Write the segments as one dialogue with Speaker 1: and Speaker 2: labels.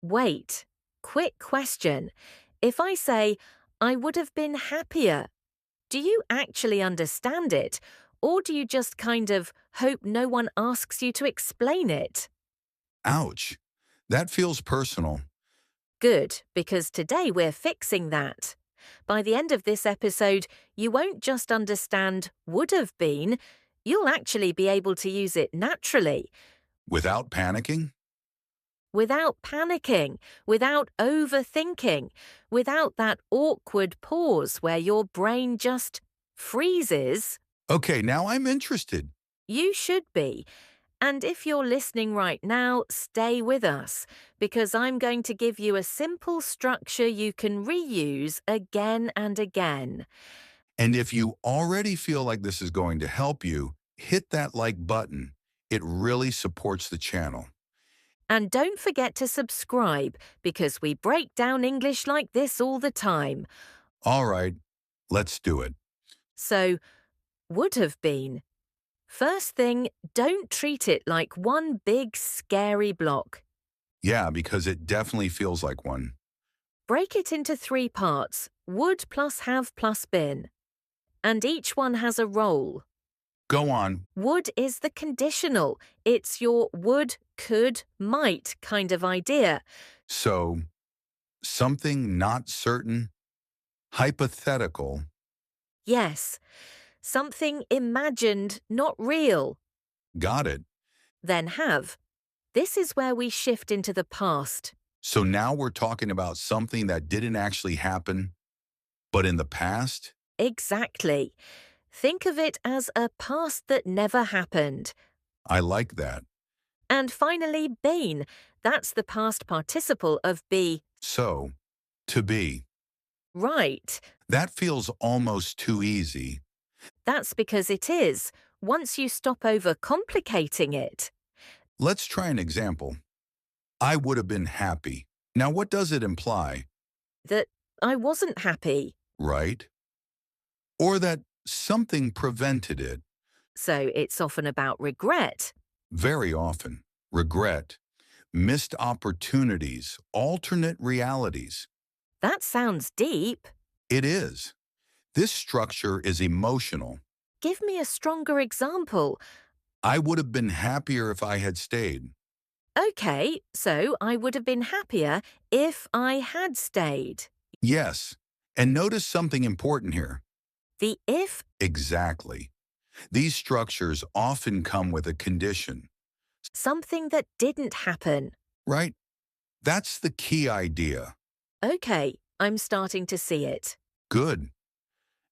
Speaker 1: Wait, quick question. If I say, I would have been happier, do you actually understand it? Or do you just kind of hope no one asks you to explain it?
Speaker 2: Ouch. That feels personal.
Speaker 1: Good, because today we're fixing that. By the end of this episode, you won't just understand would have been, you'll actually be able to use it naturally,
Speaker 2: Without panicking?
Speaker 1: without panicking, without overthinking, without that awkward pause where your brain just freezes.
Speaker 2: Okay, now I'm interested.
Speaker 1: You should be. And if you're listening right now, stay with us, because I'm going to give you a simple structure you can reuse again and again.
Speaker 2: And if you already feel like this is going to help you, hit that like button. It really supports the channel.
Speaker 1: And don't forget to subscribe, because we break down English like this all the time.
Speaker 2: All right, let's do it.
Speaker 1: So, would have been. First thing, don't treat it like one big scary block.
Speaker 2: Yeah, because it definitely feels like one.
Speaker 1: Break it into 3 parts, would plus have plus been. And each one has a role.
Speaker 2: Go on.
Speaker 1: Would is the conditional. It's your would, could, might kind of idea.
Speaker 2: So, something not certain, hypothetical.
Speaker 1: Yes, something imagined, not real.
Speaker 2: Got it.
Speaker 1: Then have. This is where we shift into the past.
Speaker 2: So now we're talking about something that didn't actually happen, but in the past?
Speaker 1: Exactly. Think of it as a past that never happened.
Speaker 2: I like that.
Speaker 1: And finally, been. That's the past participle of be.
Speaker 2: So, to be.
Speaker 1: Right.
Speaker 2: That feels almost too easy.
Speaker 1: That's because it is, once you stop overcomplicating it.
Speaker 2: Let's try an example. I would have been happy. Now, what does it imply,
Speaker 1: That I wasn't happy.
Speaker 2: right? Or that something prevented it.
Speaker 1: So it's often about regret.
Speaker 2: Very often, regret, missed opportunities, alternate realities.
Speaker 1: That sounds deep.
Speaker 2: It is. This structure is emotional.
Speaker 1: Give me a stronger example.
Speaker 2: I would have been happier if I had stayed.
Speaker 1: Okay, so I would have been happier if I had stayed.
Speaker 2: Yes. And notice something important here.
Speaker 1: The if,
Speaker 2: Exactly. These structures often come with a condition,
Speaker 1: something that didn't happen.
Speaker 2: right? That's the key idea.
Speaker 1: Okay, I'm starting to see it.
Speaker 2: Good.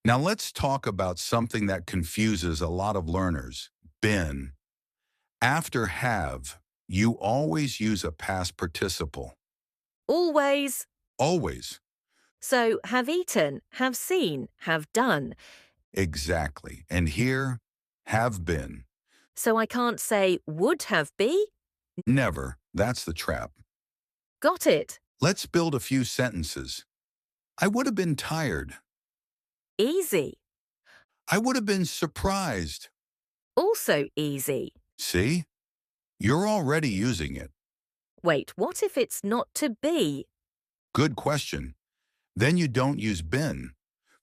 Speaker 2: Now let's talk about something that confuses a lot of learners. Been. After have, you always use a past participle.
Speaker 1: Always.
Speaker 2: Always.
Speaker 1: So have eaten, have seen, have done.
Speaker 2: Exactly. And here, have been.
Speaker 1: So I can't say would have be.
Speaker 2: Never. That's the trap.
Speaker 1: Got it.
Speaker 2: Let's build a few sentences. I would have been tired.
Speaker 1: Easy.
Speaker 2: I would have been surprised.
Speaker 1: Also easy.
Speaker 2: See? You're already using it.
Speaker 1: Wait, what if it's not to be?
Speaker 2: Good question. Then you don't use been.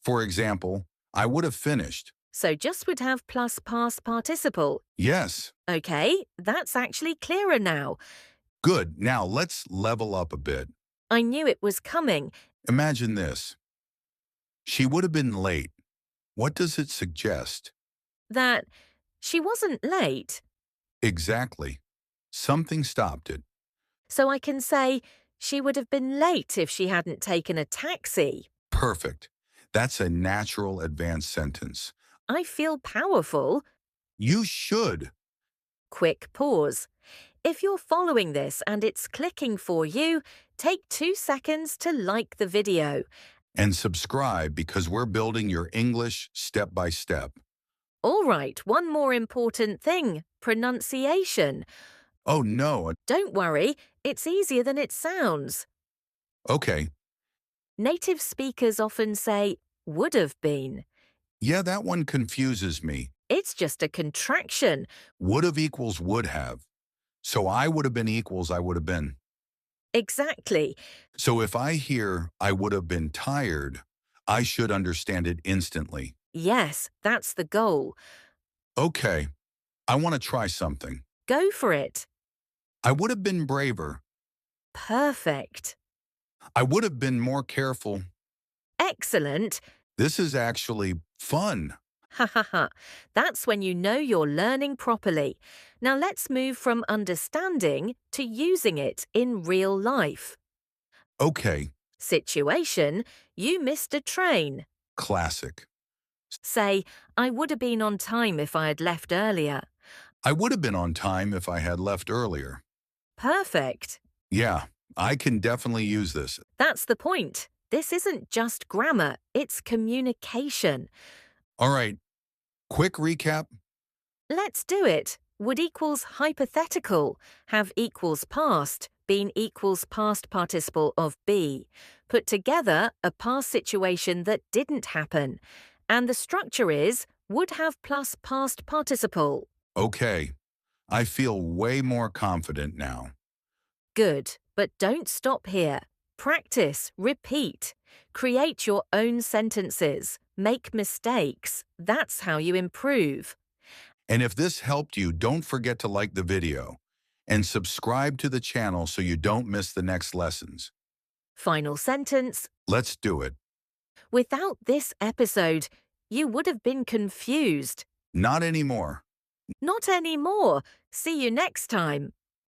Speaker 2: For example, I would have finished.
Speaker 1: So just would have plus past participle.
Speaker 2: Yes.
Speaker 1: Okay, that's actually clearer now.
Speaker 2: Good. Now let's level up a bit.
Speaker 1: I knew it was coming.
Speaker 2: Imagine this. She would have been late. What does it suggest?
Speaker 1: That she wasn't late.
Speaker 2: Exactly. Something stopped it.
Speaker 1: So I can say she would have been late if she hadn't taken a taxi.
Speaker 2: Perfect. That's a natural advanced sentence.
Speaker 1: I feel powerful.
Speaker 2: You should.
Speaker 1: Quick pause. If you're following this and it's clicking for you, take 2 seconds to like the video.
Speaker 2: And subscribe because we're building your English step by step.
Speaker 1: All right, one more important thing, pronunciation.
Speaker 2: Oh no.
Speaker 1: Don't worry, it's easier than it sounds.
Speaker 2: Okay.
Speaker 1: Native speakers often say would have been.
Speaker 2: Yeah, that one confuses me.
Speaker 1: It's just a contraction.
Speaker 2: Would have equals would have. So I would have been equals I would have been.
Speaker 1: Exactly.
Speaker 2: So if I hear I would have been tired, I should understand it instantly.
Speaker 1: Yes, that's the goal.
Speaker 2: Okay, I want to try something.
Speaker 1: Go for it.
Speaker 2: I would have been braver.
Speaker 1: Perfect.
Speaker 2: I would have been more careful.
Speaker 1: Excellent.
Speaker 2: This is actually fun.
Speaker 1: Ha ha ha. That's when you know you're learning properly. Now let's move from understanding to using it in real life.
Speaker 2: Okay,
Speaker 1: Situation, you missed a train.
Speaker 2: classic.
Speaker 1: Say, I would have been on time if I had left earlier.
Speaker 2: I would have been on time if I had left earlier.
Speaker 1: Perfect.
Speaker 2: Yeah, I can definitely use this.
Speaker 1: That's the point. This isn't just grammar, it's communication.
Speaker 2: All right, quick recap.
Speaker 1: Let's do it. Would equals hypothetical, have equals past, been equals past participle of be. Put together a past situation that didn't happen. And the structure is would have plus past participle.
Speaker 2: Okay, I feel way more confident now.
Speaker 1: Good, but don't stop here. Practice, repeat. Create your own sentences. Make mistakes. That's how you improve.
Speaker 2: And if this helped you, don't forget to like the video and subscribe to the channel so you don't miss the next lessons.
Speaker 1: Final sentence.
Speaker 2: Let's do it.
Speaker 1: Without this episode, you would have been confused.
Speaker 2: Not anymore.
Speaker 1: Not anymore. See you next time.